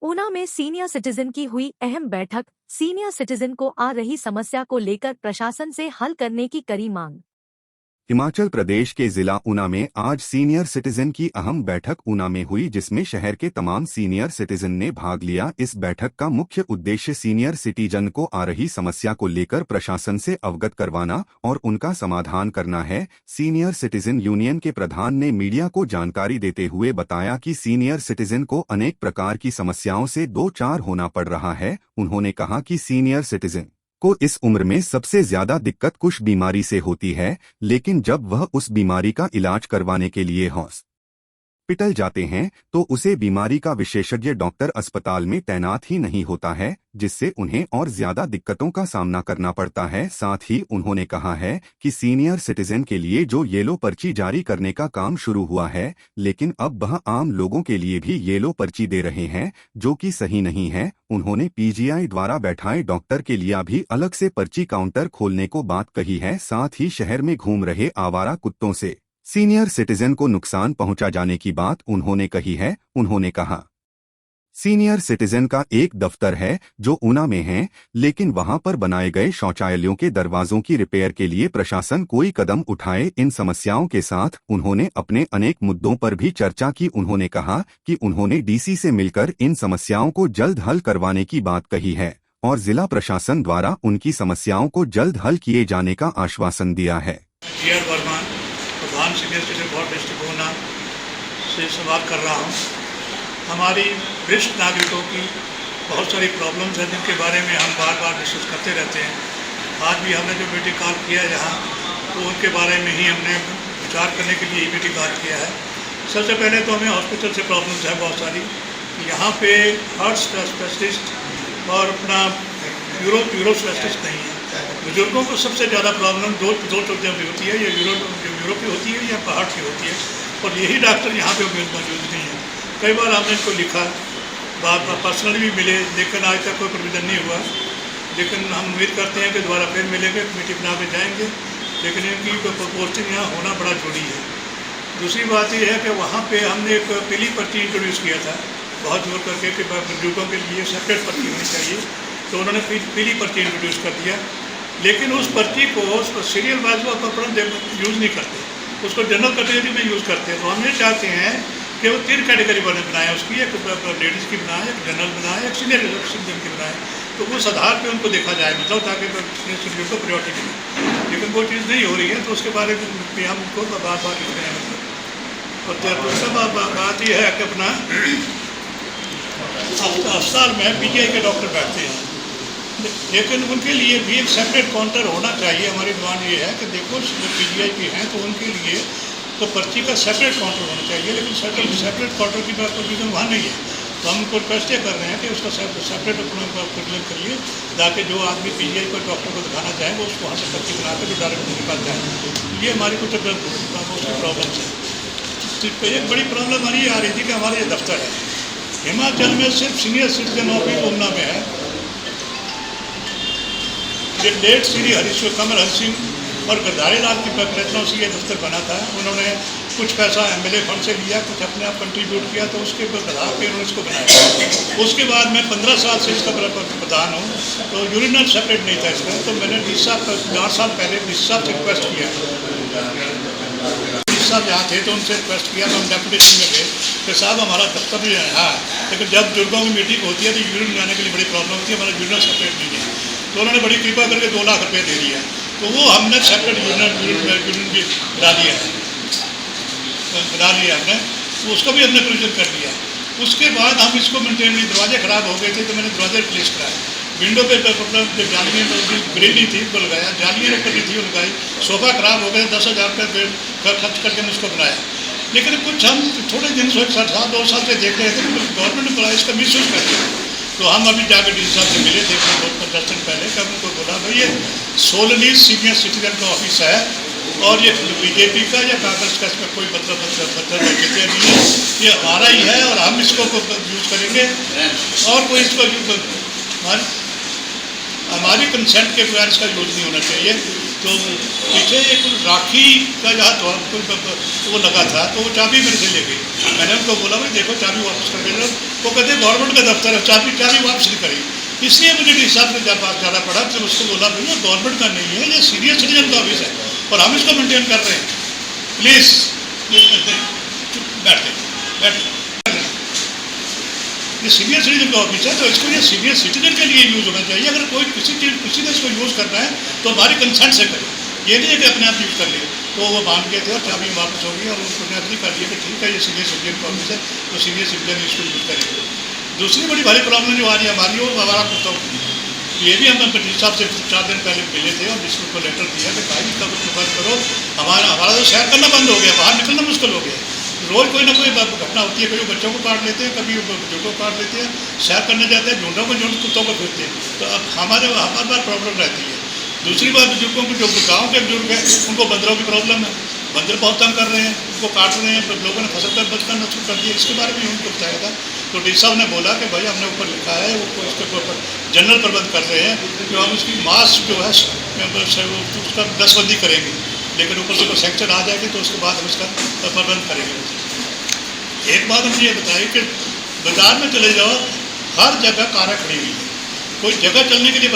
ऊना में senior citizen की हुई अहम बैठक। सीनियर सिटीजन को आ रही समस्या को लेकर प्रशासन से हल करने की करी मांग। हिमाचल प्रदेश के जिला ऊना में आज सीनियर सिटीजन की अहम बैठक ऊना में हुई, जिसमें शहर के तमाम सीनियर सिटीजन ने भाग लिया। इस बैठक का मुख्य उद्देश्य सीनियर सिटीजन को आ रही समस्या को लेकर प्रशासन से अवगत करवाना और उनका समाधान करना है। सीनियर सिटीजन यूनियन के प्रधान ने मीडिया को जानकारी देते हुए बताया कि सीनियर सिटीजन को अनेक प्रकार की समस्याओं से दो चार होना पड़ रहा है। उन्होंने कहा कि सीनियर सिटीजन को इस उम्र में सबसे ज्यादा दिक्कत कुछ बीमारी से होती है, लेकिन जब वह उस बीमारी का इलाज करवाने के लिए हॉस्पिटल जाते हैं तो उसे बीमारी का विशेषज्ञ डॉक्टर अस्पताल में तैनात ही नहीं होता है, जिससे उन्हें और ज्यादा दिक्कतों का सामना करना पड़ता है। साथ ही उन्होंने कहा है कि सीनियर सिटीजन के लिए जो येलो पर्ची जारी करने का काम शुरू हुआ है, लेकिन अब वह आम लोगों के लिए भी येलो पर्ची दे रहे हैं, जो कि सही नहीं है। उन्होंने पीजीआई द्वारा बैठाए डॉक्टर के लिए भी अलग से पर्ची काउंटर खोलने को बात कही है। साथ ही शहर में घूम रहे आवारा कुत्तों से सीनियर सिटीजन को नुकसान पहुंचा जाने की बात उन्होंने कही है। उन्होंने कहा, सीनियर सिटीजन का एक दफ्तर है जो ऊना में है, लेकिन वहां पर बनाए गए शौचालयों के दरवाजों की रिपेयर के लिए प्रशासन कोई कदम उठाए। इन समस्याओं के साथ उन्होंने अपने अनेक मुद्दों पर भी चर्चा की। उन्होंने कहा कि उन्होंने डीसी से मिलकर इन समस्याओं को जल्द हल करवाने की बात कही है और जिला प्रशासन द्वारा उनकी समस्याओं को जल्द हल किए जाने का आश्वासन दिया है। प्रधान senior citizen board district Una से सवाल कर रहा हूँ। हमारी वरिष्ठ नागरिकों की बहुत सारी प्रॉब्लम्स हैं जिनके बारे में हम बार बार डिस्कस करते रहते हैं। आज भी हमने जो मीटिंग कॉल किया है यहाँ, तो उनके बारे में ही हमने विचार करने के लिए मीटिंग कॉल किया है। सबसे पहले तो हमें हॉस्पिटल से प्रॉब्लम्स है बहुत सारी। यहाँ पे हार्ट स्पेशलिस्ट और अपना यूरो स्पेशलिस्ट नहीं है। बुजुर्गों को सबसे ज़्यादा प्रॉब्लम दो चीज़ों की होती है, या यूरो की होती है या हार्ट की होती है, और यही डॉक्टर यहाँ पे मौजूद नहीं है। कई बार हमने इनको लिखा, बार पर्सनली भी मिले, लेकिन आज तक कोई प्रोविज़न नहीं हुआ। लेकिन हम उम्मीद करते हैं कि दोबारा फिर मिलेंगे, कमेटी बना के जाएंगे, लेकिन इनकी पोस्टिंग यहाँ होना बड़ा जरूरी है। दूसरी बात यह है कि वहाँ पर हमने एक पीली पर्ची इंट्रोड्यूस किया था, बहुत जोर करके कि बुजुर्गों के लिए सेपरेट पर्ची होनी चाहिए, तो उन्होंने पीली पर्ची इंट्रोड्यूस कर दिया। लेकिन उस पर्ची को सीरियल वाइज वो अपना यूज़ नहीं करते, उसको जनरल कैटेगरी में यूज़ करते हैं। तो हम ये चाहते हैं कि वो 3 कैटेगरी बनाए, उसकी एक लेडीज़ की बनाए, एक जनरल बनाए, एक सीनियर सिटीजन की बनाए, तो उस आधार पे उनको देखा जाए, मतलब ताकि सीनियर सिटीजन को प्रायोरिटी मिले। लेकिन वो चीज़ नहीं हो रही है, तो उसके बारे में हम उनको बार बार लिख रहे हैं। मतलब और दूसरा बात यह है कि अपना अस्पताल में पीजीआई के डॉक्टर बैठते हैं, लेकिन उनके लिए भी एक सेपरेट काउंटर होना चाहिए। हमारी डिमांड ये है कि देखो जो पीजीआई के हैं तो उनके लिए तो पर्ची का सेपरेट काउंटर होना चाहिए, लेकिन सेपरेट काउंटर की बात प्रोविजन वहाँ नहीं है। तो हम उनको रिक्वेस्ट ये कर रहे हैं कि उसका सेपरेट प्रोविजन करिए, ताकि जो आदमी पीजीआई को डॉक्टर को दिखाना चाहे वो उसको वहाँ से पर्ची बना कर डायरेक्ट निकाल जाए। ये हमारी कुछ प्रॉब्लम है। तो एक बड़ी प्रॉब्लम हमारी आ रही थी कि हमारा ये दफ्तर है हिमाचल में सिर्फ सीनियर सिटीजन ऑफिस ऊना में है। ये डेट श्री हरीश्वर कमल हरि सिंह और गरदारी लाल की प्रयत्नों से ये दफ्तर बना था। उन्होंने कुछ पैसा एमएलए फंड से लिया, कुछ अपने आप कंट्रीब्यूट किया, तो उसके आधार पर उन्होंने इसको बनाया। उसके बाद मैं 15 साल से इसका प्रधान हूँ, तो यूरिनल सेपरेट नहीं था इसका। तो मैंने 4 साल पहले डीसी साहब से रिक्वेस्ट किया, डीसी साहब यहाँ थे तो उनसे रिक्वेस्ट किया, तो हम डेपुटेशन में गए कि साहब हमारा दफ्तर भी है, लेकिन जब बुजुर्गों की मीटिंग होती है तो यूरिन जाने के लिए बड़ी प्रॉब्लम होती है, हमारा यूरिनल सेपरेट नहीं है। तो उन्होंने बड़ी कृपा करके 2 लाख रुपये दे दिया, तो वो हमने सेपरेट यूरिन भी बना दिया हमने, तो उसको भी हमने प्रोविजन कर दिया। उसके बाद हम इसको मेंटेन, दरवाजे ख़राब हो गए थे तो मैंने दरवाजे रिप्लेस कराए। विंडो पे जो जालियाँ ग्रिल नहीं थी वो लगाया, जालियाँ ऊपर नहीं थी वो लगाई। सोफ़ा ख़राब हो गया, 10,000 रुपये खर्च करके हमने उसको बनाया। लेकिन कुछ हम थोड़े दिन से 2 साल से देख रहे थे कि गवर्नमेंट एम्प्लॉइज का मिस यूज़ करते हैं। तो हम अभी जाकर डीसी साहब से मिले थे 10 दिन पहले, कि उनको बोला भाई ये सोलली सीनियर सिटीजन का ऑफिस है और ये बीजेपी का या कांग्रेस का इसमें कोई मतलब नहीं है, ये हमारा ही है और हम इसको यूज़ करेंगे और कोई इसको हमारी कंसेंट के बगैर इसका यूज़ नहीं होना चाहिए। तो पीछे एक राखी का जहाँ वो लगा था, तो वो चाबी मेरे से ले गई। मैंने उनको बोला भाई देखो चाबी वापस कर दे, वो कहते हैं गवर्नमेंट का दफ्तर है, चाबी वापस नहीं करेगी। इसलिए मुझे डी साहब से जाना पड़ा। फिर उसको बोला भैया गवर्नमेंट का नहीं है, ये सीनियर सिटीजन का ऑफिस है और हम इसको मेंटेन कर रहे हैं, प्लीज़ बैठे। ये सीनियर सिटीजन का ऑफिस है तो इसको ये सीनियर सिटीजन के लिए यूज़ होना चाहिए। अगर कोई किसी ने इसको यूज़ करना है तो हमारी कंसेंट से करे, ये नहीं है कि अपने आप यूज़ कर लिए। तो वो मान गए थे और चाबी वापस हो गई और उन्होंने एग्री कर लिया कि ठीक है ये सीनियर सिटीजन का ऑफिस है तो सीनियर सिटीजन इसको यूज़ करेंगे। दूसरी बड़ी भारी प्रॉब्लम जो आ रही है हमारी, वो हमारा कुत्ता, ये भी हम पीडी साहब से 4 दिन पहले मिले थे और जिसको लेटर दिया कि भाई इसका कुछ बंद करो। हमारा तो सैर करना बंद हो गया, बाहर निकलना मुश्किल हो गया। रोज़ कोई ना कोई घटना होती है, कभी बच्चों को काट लेते हैं, कभी बुजुर्गों को काट लेते हैं, सैर करने जाते हैं, झुंडों को झुंड कुत्तों को फिरते हैं। तो अब हमारे बार प्रॉब्लम रहती है। दूसरी बात, बुजुर्गों को जो गाँव के बुजुर्ग हैं उनको बंदरों की प्रॉब्लम है, बंदर बहुत तंग कर रहे हैं, उनको काट रहे हैं। तो लोगों ने फसल पर बच करना शुरू कर दिया। इसके बारे में उनको बताया था तो डी साहब ने बोला कि भाई हमने ऊपर लिखा है, वो इसके ऊपर जनरल प्रबंध कर रहे हैं कि हम उसकी मास जो है उसका दसबंदी करेंगे, लेकिन ऊपर से कोई सेक्शन आ जाएगी तो उसके बाद हम इसका प्रबंध करेंगे। एक बात मुझे ये बताइए कि बाजार में चले जाओ, हर जगह कारें खड़ी हुई है, कोई जगह चलने के लिए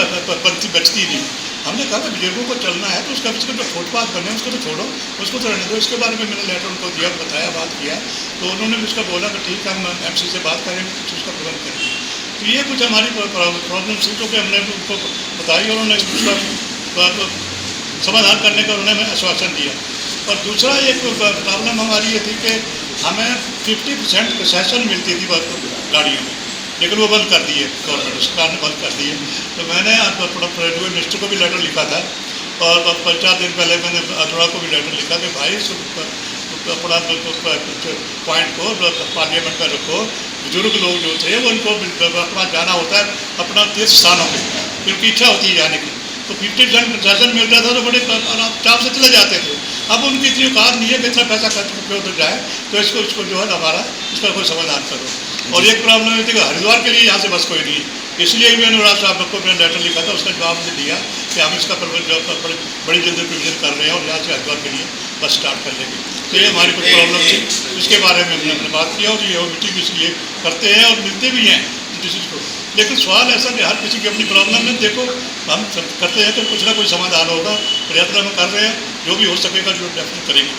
बचती नहीं। हमने कहा कि बुजुर्गों को चलना है तो उसका जो फुटपाथ बने उसको तो छोड़ो, उसको तो रहने दो। इसके बारे में मैंने लेटर उनको दिया, बताया, बात किया तो उन्होंने उसका बोला कि ठीक है हम MC से बात करेंगे, कुछ उसका प्रबंध करेंगे। तो ये कुछ हमारी प्रॉब्लम थी जो कि हमने उनको बताई और उन्होंने उसका समाधान करने का उन्होंने आश्वासन दिया। और दूसरा एक प्रॉब्लम हमारी ये थी कि हमें 50% कंसेशन मिलती थी गाड़ियों में, लेकिन वो बंद कर दिए, गवर्नमेंट सरकार ने बंद कर दिए। तो मैंने रेलवे मिनिस्टर को भी लेटर लिखा था और 4 दिन पहले मैंने अरोड़ा को भी लेटर लिखा कि भाई अपना पॉइंट को पार्लियामेंट में रखो। बुजुर्ग लोग जो थे वो उनको अपना जाना होता है अपना तीर्थ स्थानों में, उनकी इच्छा होती है जाने की, तो 50% कंसेशन मिलता था तो बड़े चाव से चले जाते थे। अब उनकी इतनी औकात नहीं है कि इतना पैसा खर्च करके उधर जाए, तो इसको जो है हमारा इसका कोई समाधान करो। और एक प्रॉब्लम ये थी कि हरिद्वार के लिए यहाँ से बस कोई नहीं, इसलिए भी मैंने राज साहब को मैंने लेटर लिखा था, उसका जवाब मुझे दिया कि हम इसका बड़ी जल्दी प्रोविजन कर रहे हैं और यहाँ से हरिद्वार के लिए बस स्टार्ट कर लेंगे। तो ये हमारी कुछ प्रॉब्लम थी, इसके बारे में हमने बात किया और ये मीटिंग इसलिए करते हैं और मिलते भी हैं किसी को। लेकिन सवाल ऐसा कि हर किसी की अपनी प्रॉब्लम है, देखो हम करते हैं तो कुछ ना कुछ समाधान होगा, प्रयत्न हम कर रहे हैं, जो भी हो सकेगा जो डेफिनेट करेंगे।